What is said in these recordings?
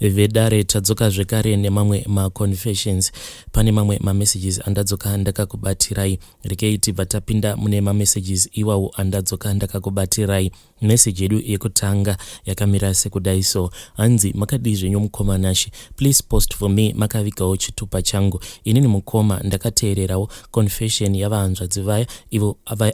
vedare tadzoka zvekare nemamwe ma-confessions. Pane mamwe ma-messages andadzoka ndakakubatirai. Rekei tibva tapinda mune ma-messages iwawo andadzoka ndakakubatirai. Message yedu yekutanga yakamira sekudai so. Hanzi makadi zvenyu mukoma Nashi. Please post for me makavigawo chitupa changu. Inini mukoma ndakateererawo confession yavahanzvadzi vaya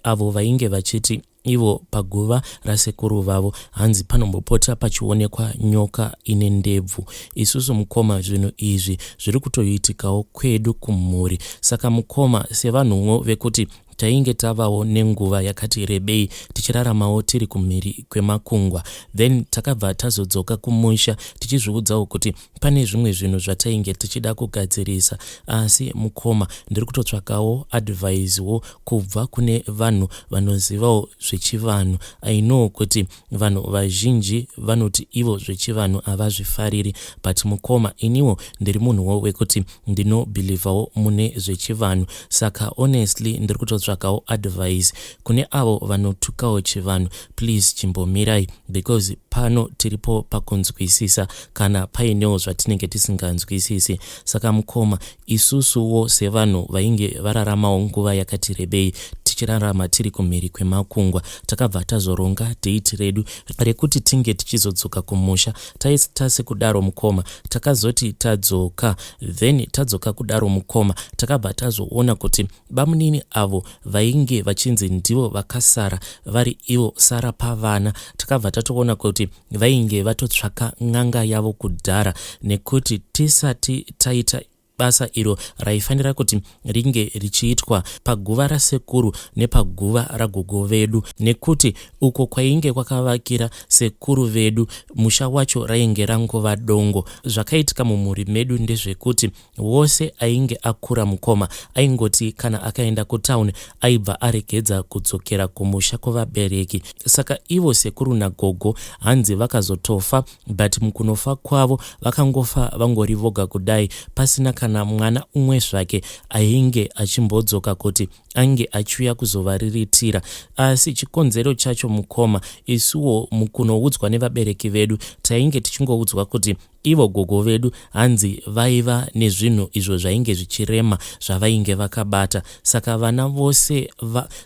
avo vainge vachiti ivo paguva rasekuru vavo hanzi panombopota pachionekwa nyoka ine ndebvu. Isusu mukoma zvinhu izvi zviri kutoitikawo kwedu kumhuri. Saka mukoma sevanhuwo vekuti tainge tavawo nenguva yakati rebei tichiraramawo tiri kumhiri kwemakungwa, then takabva tazodzoka kumusha tichizviudzawo kuti pane zvimwe zvinhu zvatainge tichida kugadzirisa. Asi mukoma ndiri kutotsvakawo advicewo kubva kune vanhu vanozivawo zvechivanhu. I know kuti vanhu vazhinji vanoti ivo zvechivanhu havazvifariri, but mukoma iniwo ndiri munhuwo wekuti ndinobhilivhawo mune zvechivanhu. Saka honestly ndiri kutotsvakawo advice kune avo vanotukawo chivanhu. Please chimbomirai, because pano tiripo pakunzwisisa kana painewo zvatinenge tisinganzwisisi. Saka mukoma isusuwo sevanhu vainge vararamawo nguva yakati rebei tichirarama tiri kumhiri kwemakungwa, takabva tazoronga date redu rekuti tinge tichizodzoka kumusha. Taita sekudaro mukoma, takazoti tadzoka, then tadzoka kudaro mukoma takabva tazoona kuti bamunini avo vainge vachinzi ndivo vakasara vari ivo sara pavana, takabva tatoona kuti vainge vatotsvaka n'anga yavo kudhara, nekuti tisati taita basa iro raifanira kuti ringe richiitwa paguva rasekuru nepaguva ragogo vedu, nekuti uko kwainge kwakavakira sekuru vedu musha wacho rainge rangova dongo. Zvakaitika mumhuri medu ndezvekuti wose ainge akura mukoma aingoti kana akaenda kutauni aibva aregedza kudzokera kumusha kwavabereki. Saka ivo sekuru nagogo hanzi vakazotofa, but mukunofa kwavo vakangofa vangori voga kudai pasina kana mwana umwe zvake ainge achimbodzoka kuti ange achiuya kuzovariritira. Asi chikonzero chacho mukoma, isuwo mukunoudzwa nevabereki vedu tainge tichingoudzwa kuti ivo gogo vedu hanzi vaiva nezvinhu izvo zvainge zvichirema zvavainge vakabata. Saka vana vose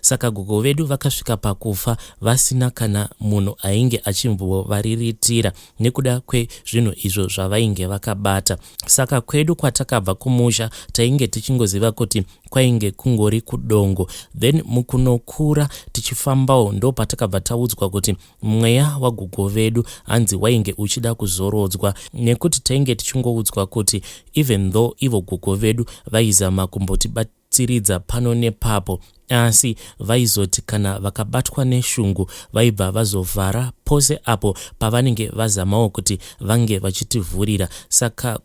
saka gogo vedu vakasvika pakufa vasina kana munhu ainge achimbovariritira nekuda kwezvinhu izvo zvavainge vakabata. Saka kwedu kwatakabva kumusha tainge tichingoziva kuti kwainge kungori kudongo, then mukunokura tichifambawo ndo patakabva taudzwa kuti mweya wagogo vedu hanzi wainge uchida kuzorodzwa, nekuti tainge tichingoudzwa kuti even though ivo gogo vedu vaizama kumbotibatsiridza pano nepapo, asi vaizoti kana vakabatwa neshungu vaibva vazovhara pose apo pavanenge vazamawo kuti vange vachitivhurira. Saka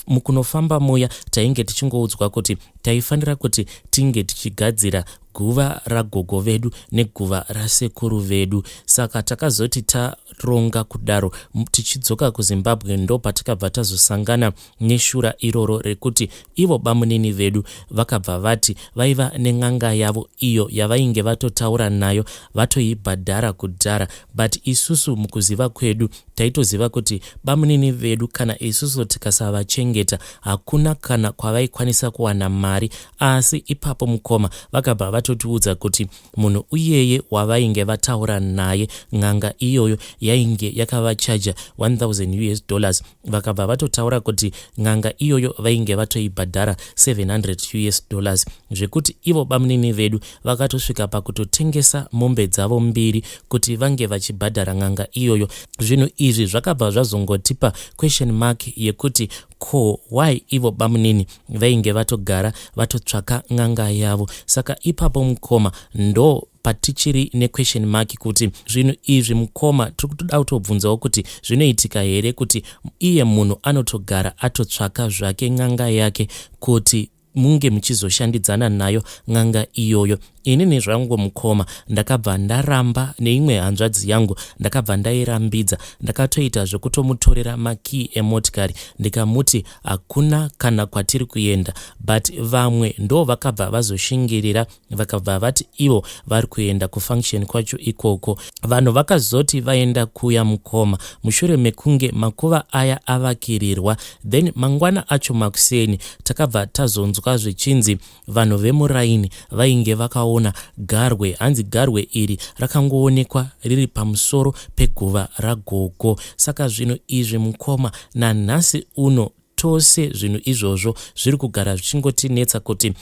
mukunofamba muya tainge tichingoudzwa kuti taifanira kuti tinge tichigadzira guva ragogo vedu neguva rasekuru vedu. Saka takazoti taronga kudaro tichidzoka kuZimbabwe ndo patakabva tazosangana neshura iroro rekuti ivo bamunini vedu vakabva vati vaiva nen'anga yavo iyo yavainge vatotaura nayo vatoibhadhara kudhara, but isusu mukuziva kwedu taitoziva kuti bamunini vedu kana isusu tikasavachengeta hakuna kana kwavaikwanisa kuwana mari. Asi ipapo mukoma vakabva vatotiudza kuti munhu uyeye wavainge vataura naye n'anga iyoyo yainge yakavachaja $1,000, vakabva vatotaura kuti n'anga iyoyo vainge vatoibhadhara $700, zvekuti ivo bamunini vedu vakatosvika pakutotengesa mombe dzavo mbiri kuti vange vachibhadhara n'anga iyoyo. Zvinhu izvi zvakabva zvazongotipa question mark yekuti ko why ivo bamunini vainge vatogara vatotsvaka n'anga yavo. Saka ipapo mukoma ndo patichiri ne-question mark kuti zvinhu izvi mukoma tiri kutoda kutobvunzawo kuti zvinoitika here kuti iye munhu anotogara atotsvaka zvake n'anga yake kuti munge muchizoshandidzana nayo n'anga iyoyo. inini zvangu mukoma ndakabva ndaramba neimwe hanzvadzi yangu, ndakabva ndairambidza, ndakatoita zvekutomutorera makii emotikari ndikamuti hakuna kana kwatiri kuenda, but vamwe ndo vakabva vazoshingirira vakabva vati ivo vari kuenda kufunction kwacho ikoko. Vanhu vakazoti vaenda kuya mukoma mushure mekunge makuva aya avakirirwa. Then mangwana acho makuseni takabva tazonzwa zvichinzi vanhu vemuraini vainge vakaona garwe. Hanzi garwe iri rakangoonekwa riri pamusoro peguva ragogo. Saka zvinhu izvi mukoma nanhasi uno tose zvinhu izvozvo zviri kugara zvichingotinetsa kuti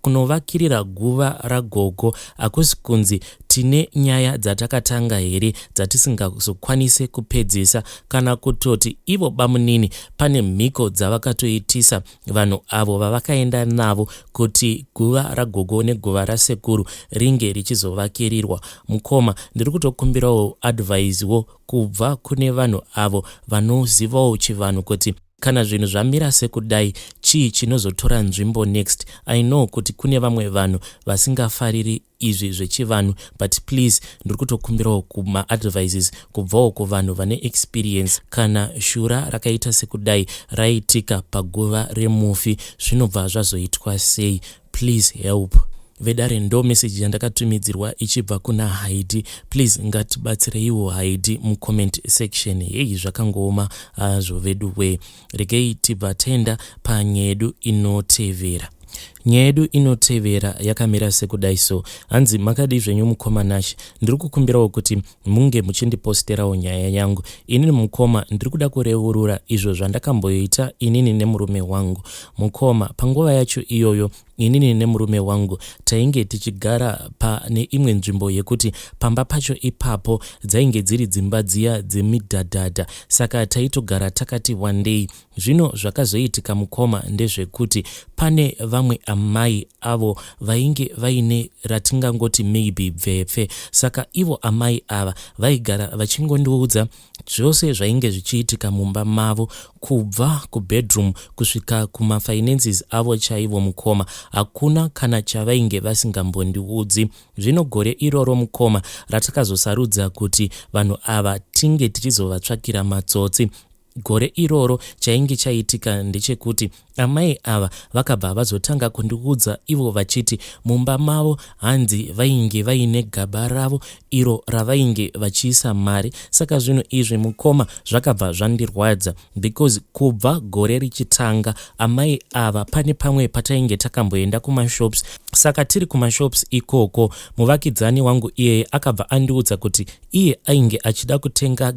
kunovakirira guva ragogo hakusi kunzi tine nyaya dzatakatanga here dzatisingazokwanise kupedzisa, kana kutoti ivo bamunini pane mhiko dzavakatoitisa vanhu avo vavakaenda navo kuti guva ragogo neguva rasekuru ringe richizovakirirwa. Mukoma ndiri kutokumbirawo advicewo kubva kune vanhu avo vanozivawo chivanhu kuti kana zvinhu zvamira sekudai chii chinozotora nzvimbo next. I know kuti kune vamwe vanhu vasingafariri izvi zvechivanhu, but please ndiri kutokumbirawo kuma-advices kubvawo kuvanhu vane experience. Kana shura rakaita sekudai raitika paguva remufi, zvinobva zvazoitwa sei? Please help. Vedare ndo message yandakatumidzirwa ichibva kuna Haidi. Please ngatibatsireiwo Haidi mucomment section. Hei zvakangooma hazvo vedu we. Regei tibva tenda panyedu inotevera. Nyaya yedu inotevera yakamira sekudai so. Hanzi makadi zvenyu mukoma Nashi, ndiri kukumbirawo kuti munge muchindiposterawo nyaya yangu. Inini mukoma ndiri kuda kureurura izvo zvandakamboita inini nemurume wangu. Mukoma panguva yacho iyoyo inini nemurume wangu tainge tichigara pane imwe nzvimbo yekuti pamba pacho ipapo dzainge dziri dzimba dziya dzemidhadhadha. Saka taitogara takati one day. Zvino zvakazoitika mukoma ndezvekuti pane vamwe amai avo vainge vaine ratingangoti maybe bvepfe. Saka ivo amai ava vaigara vachingondiudza zvose zvainge zvichiitika mumba mavo, kubva kubedroom kusvika kumafinances avo chaivo mukoma. Hakuna kana chavainge vasingambondiudzi. Zvino gore iroro mukoma ratakazosarudza kuti vanhu ava tinge tichizovatsvakira matsotsi. Gore iroro chainge chaitika ndechekuti amai ava vakabva vazotanga kundiudza ivo vachiti mumba mavo hanzi vainge vaine gaba ravo iro ravainge vachiisa mari. Saka zvinhu izvi mukoma zvakabva zvandirwadza because kubva gore richitanga amai ava pane pamwe patainge takamboenda kumashops. Saka tiri kumashops ikoko muvakidzani wangu iyeye akabva andiudza kuti iye ainge achida kutenga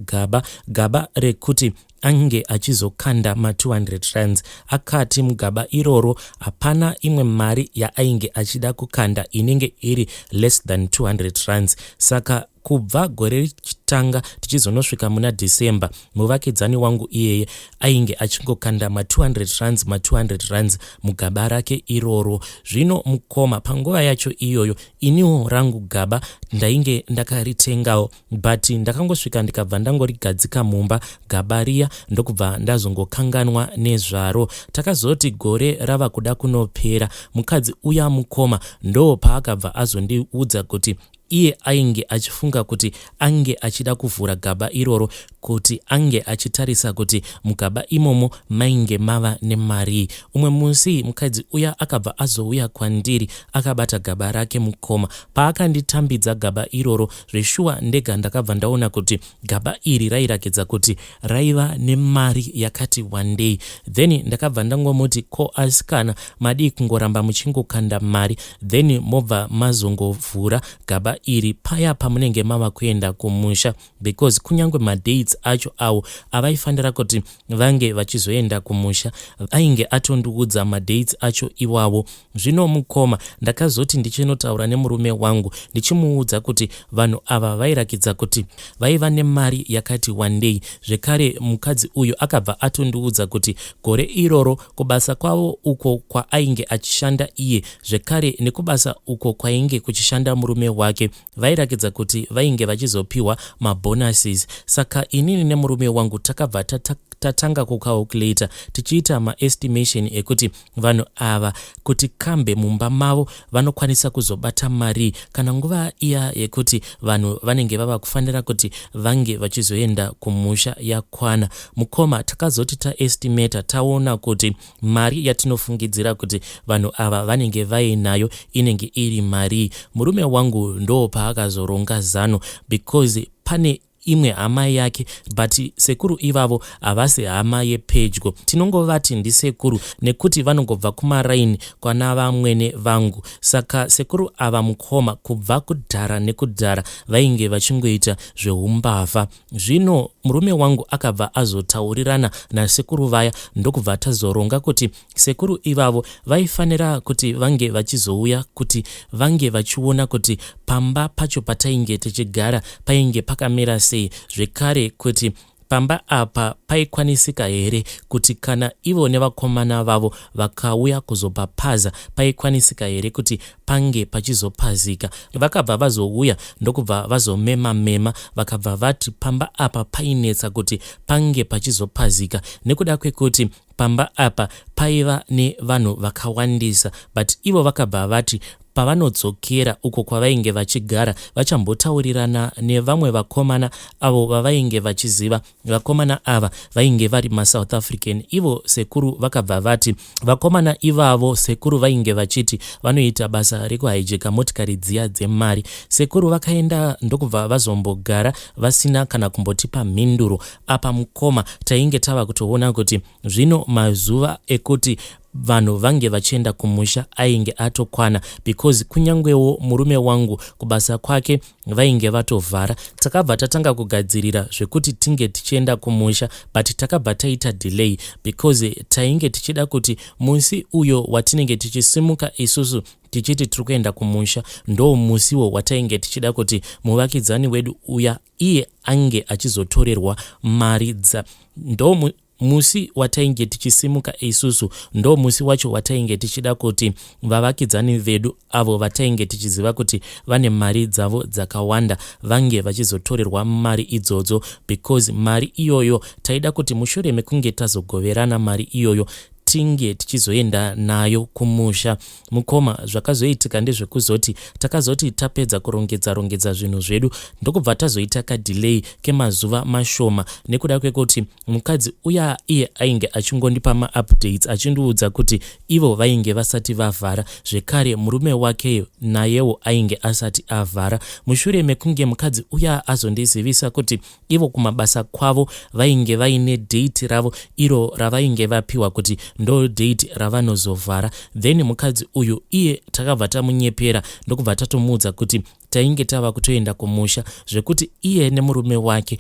gaba rekuti ange achizokanda ma200 rands. Akati mugaba iroro hapana imwe mari yainge achida kukanda inenge iri less than 200 rands. Saka kubva gore richitanga tichizonosvika muna December muvakidzani wangu iyeye ainge achingokanda ma200 rands mugaba rake iroro. Zvino mukoma panguva yacho iyoyo iniwo rangu gaba ndainge ndakaritengawo, but ndakangosvika ndikabva ndangorigadzika mumba gaba riya ndokubva ndazongokanganwa nezvaro. Takazoti gore rava kuda kunopera mukadzi uya mukoma ndo paakabva azondiudza kuti iye ainge achifunga kuti ange achida kuvhura gaba iroro kuti ange achitarisa kuti mugaba imomo mainge mava nemari. Umwe musi mukadzi uya akabva azouya kwandiri akabata gaba rake mukoma. Paakanditambidza gaba iroro zveshuwa ndega ndakabva ndaona kuti gaba iri rairakidza kuti raiva nemari yakati one day. Then ndakabva ndangomuti ko asikana madi kungoramba muchingokanda mari then mobva mazongovhura gaba iri paya pamunenge mava kuenda kumusha, because kunyangwe madates acho awo avaifanira kuti vange vachizoenda kumusha ainge atondiudza madates acho iwawo. Zvino mukoma ndakazoti ndichinotaura nemurume wangu ndichimuudza kuti vanhu ava vairakidza kuti vaiva nemari yakati one day. Zvekare mukadzi uyu akabva atondiudza kuti gore iroro kubasa kwavo uko kwaainge achishanda iye zvekare nekubasa uko kwainge kuchishanda murume wake vairakidza kuti vainge vachizopiwa mabonuses. Saka inini nemurume wangu takabva tatanga kucalculata tichiita maestimation ekuti vanhu ava kuti kambe mumba mavo vanokwanisa kuzobata mari kana nguva iya yekuti vanhu vanenge vava kufanira kuti vange vachizoenda kumusha yakwana. Mukoma takazoti taestimata taona kuti mari yatinofungidzira kuti vanhu ava vanenge vainayo inenge iri mari. Murume wangu ndo paakazoronga zano because pane imwe hama yake, but sekuru ivavo havasi hama yepedyo. Tinongovati ndisekuru nekuti vanongobva kumaraini kwana vamwene vangu. Saka sekuru ava mukoma kubva kudhara nekudhara vainge vachingoita zveumbavha. Zvino murume wangu akabva azotaurirana nasekuru vaya ndokubva tazoronga kuti sekuru ivavo vaifanira kuti vange vachizouya kuti vange vachiona kuti pamba pacho patainge tichigara painge pakamera sei, zvekare kuti pamba apa paikwanisika here kuti kana ivo nevakomana vavo vakauya kuzopapaza paikwanisika here kuti pange pachizopazika. Vakabva vazouya ndokubva vazomema vakabva vati pamba apa painetsa kuti pange pachizopazika nekuda kwekuti pamba apa paiva nevanhu vakawandisa, but ivo vakabva vati pavanodzokera uko kwavainge vachigara vachambotaurirana nevamwe vakomana avo vavainge vachiziva. Vakomana ava vainge vari maSouth African. Ivo sekuru vakabva vati vakomana ivavo sekuru vainge vachiti vanoita basa rekuhijeka motikari dziya dzemari. Sekuru vakaenda ndokubva vazombogara vasina kana kumbotipa mhinduro. Apa mukoma tainge tava kutoona kuti zvino mazuva ekuti vanhu vange vachienda kumusha ainge atokwana, because kunyangwewo murume wangu kubasa kwake vainge vatovhara. Takabva tatanga kugadzirira zvekuti tinge tichienda kumusha, but takabva taita delay because tainge tichida kuti musi uyo watinenge tichisimuka isusu tichiti tiri kuenda kumusha ndo musiwo watainge tichida kuti muvakidzani wedu uya iye ange achizotorerwa mari dza. Ndo musi watainge tichisimuka isusu ndo musi wacho watainge tichida kuti vavakidzani vedu avo vatainge tichiziva kuti vane mari dzavo dzakawanda vange vachizotorerwa mari idzodzo, because mari iyoyo taida kuti mushure mekunge tazogoverana mari iyoyo tinge tichizoenda nayo kumusha. Mukoma zvakazoitika ndezvekuzoti takazoti tapedza kurongedza zvinhu zvedu ndokubva tazoita kadelay kemazuva mashoma nekuda kwekuti mukadzi uya iye ainge achingondipa maupdates achindiudza kuti ivo vainge vasati vavhara, zvekare murume wake nayewo ainge asati avhara. Mushure mekunge mukadzi uya azondizivisa kuti ivo kumabasa kwavo vainge vaine date ravo iro ravainge vapiwa kuti ndo date ravanozovhara, then mukadzi uyu iye takabva tamunyepera ndokubva tatomuudza kuti tainge tava kutoenda kumusha, zvekuti iye nemurume wake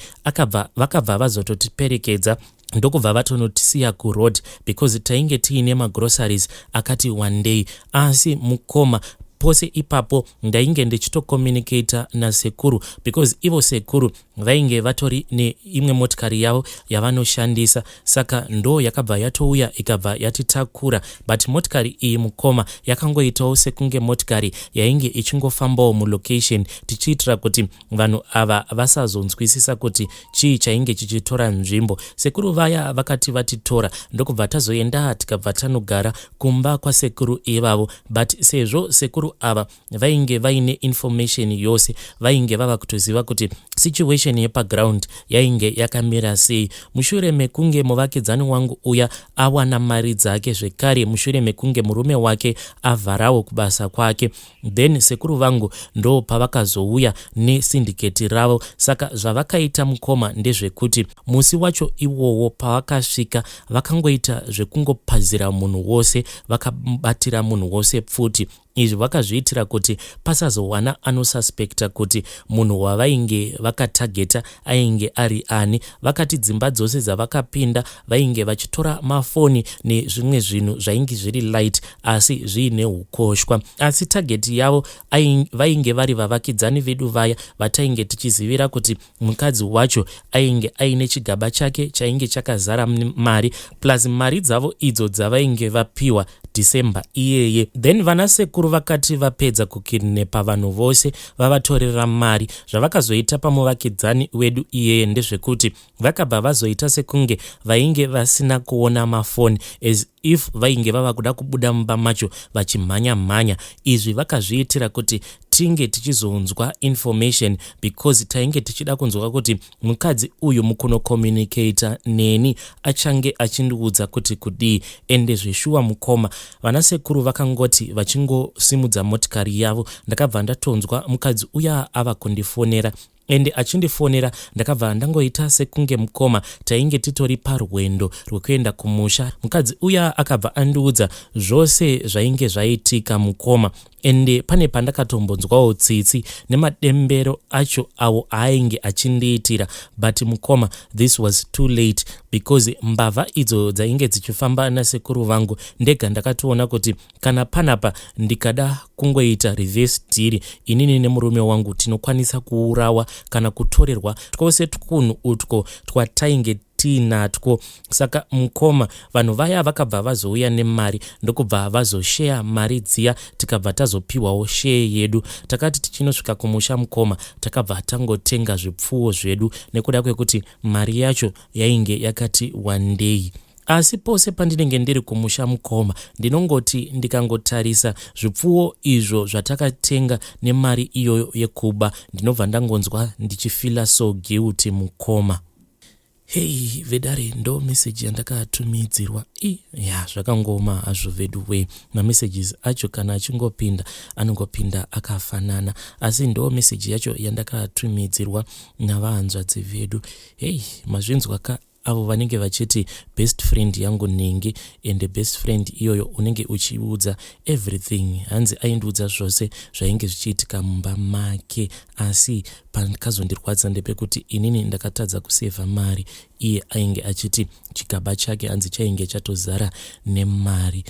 vakabva vazototiperekedza ndokubva vatonotisiya kuroad because tainge tiine magroceries akati one day. Asi mukoma pose ipapo ndainge ndichitokommunicata nasekuru because ivo sekuru vainge vatori neimwe motikari yavo yavanoshandisa, saka ndo yakabva yatouya ikabva yatitakura. But motikari iyi mukoma yakangoitawo sekunge motikari yainge ichingofambawo mulocation tichiitira kuti vanhu ava vasazonzwisisa kuti chii chainge chichitora nzvimbo. Sekuru vaya vakati vatitora ndokubva tazoenda tikabva tanogara kumba kwasekuru ivavo, but sezvo sekuru ava vainge vaine information yose vainge vava kutoziva kuti situation yepaground yainge yakamira sei. Mushure mekunge muvakidzani wangu uya awana mari dzake, zvekare mushure mekunge murume wake avharawo kubasa kwake, then sekuru vangu ndo pavakazouya nesyndicate ravo. Saka zvavakaita mukoma ndezvekuti musi wacho iwowo pavakasvika vakangoita zvekungopazira munhu wose, vakabatira munhu wose pfuti. Izvi vakazviitira kuti pasazowana anosuspekta kuti munhu wavainge vakatageta ainge ari ani. Vakati dzimba dzose dzavakapinda vainge vachitora mafoni nezvimwe zvinhu zvainge zviri light asi zviine ukoshwa, asi tageti yavo vainge vari vavakidzani vedu vaya vatainge tichizivira kuti mukadzi wacho ainge aine chigaba chake chainge chakazara mari plus mari dzavo idzo dzavainge vapiwa December iyeye. Then vanasekuru vakati vapedza kukidnepa vanhu vose vavatorera mari, zvavakazoita pamuvakidzani wedu iyeye ndezvekuti vakabva vazoita sekunge vainge vasina kuona mafoni, as if vainge vava kuda kubuda mumba macho vachimhanya-mhanya. Izvi vakazviitira kuti tinge tichizonzwa information, because tainge tichida kunzwa kuti mukadzi uyu mukunokommunicata neni achange achindiudza kuti kudii. Ende zveshuwa mukoma, vanasekuru vakangoti vachingosimudza motikari yavo, ndakabva ndatonzwa mukadzi uya ava kundifonera. Ende achindifonera ndakabva ndangoita sekunge mukoma tainge titori parwendo rwekuenda kumusha. Mukadzi uya akabva andiudza zvose zvainge zvaitika mukoma. Ende pane pandakatombonzwawo tsitsi nemadembero acho awo ainge achindiitira, but mukoma, this was too late, because mbavha idzo dzainge dzichifamba nasekuru vangu ndega ndakatoona kuti kana panapa ndikada kungoita reverse deal, inini nemurume wangu tinokwanisa kuurawa kana kutorerwa twose tukunhu utwo twatainge tinatwo. Saka mukoma, vanhu vaya vakabva vazouya nemari ndokubva vazoshare mari dziya, tikabva tazopiwawo share yedu. Takati tichinosvika kumusha mukoma, takabva tangotenga zvipfuwo zvedu nekuda kwekuti mari yacho yainge yakati one day. Asi pose pandinenge ndiri kumusha mukoma, ndinongoti ndikangotarisa zvipfuwo izvo zvatakatenga nemari iyoyo yekuba, ndinobva ndangonzwa ndichifila so guilty mukoma. Hey vedare, ndo message yandakatumidzirwa. Zvakangoma hazvo Vedu we. Messages acho kana achingopinda anongopinda akafanana, asi ndo message yacho yandakatumidzirwa navahanzvadzi Vedu. Hey, mazvinzwa ka avo vanenge vachiti best friend yangu Ningi, and best friend iyoyo unenge uchiudza everything. Hanzi aindiudza zvose zvainge zvichiitika mumba make, asi pandikazondirwadza ndepekuti inini ndakatadza kuseva mari, iye ainge achiti chigaba chake hanzi chainge chatozara nemari.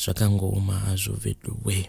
Zvakangoma hazvo Vedu we.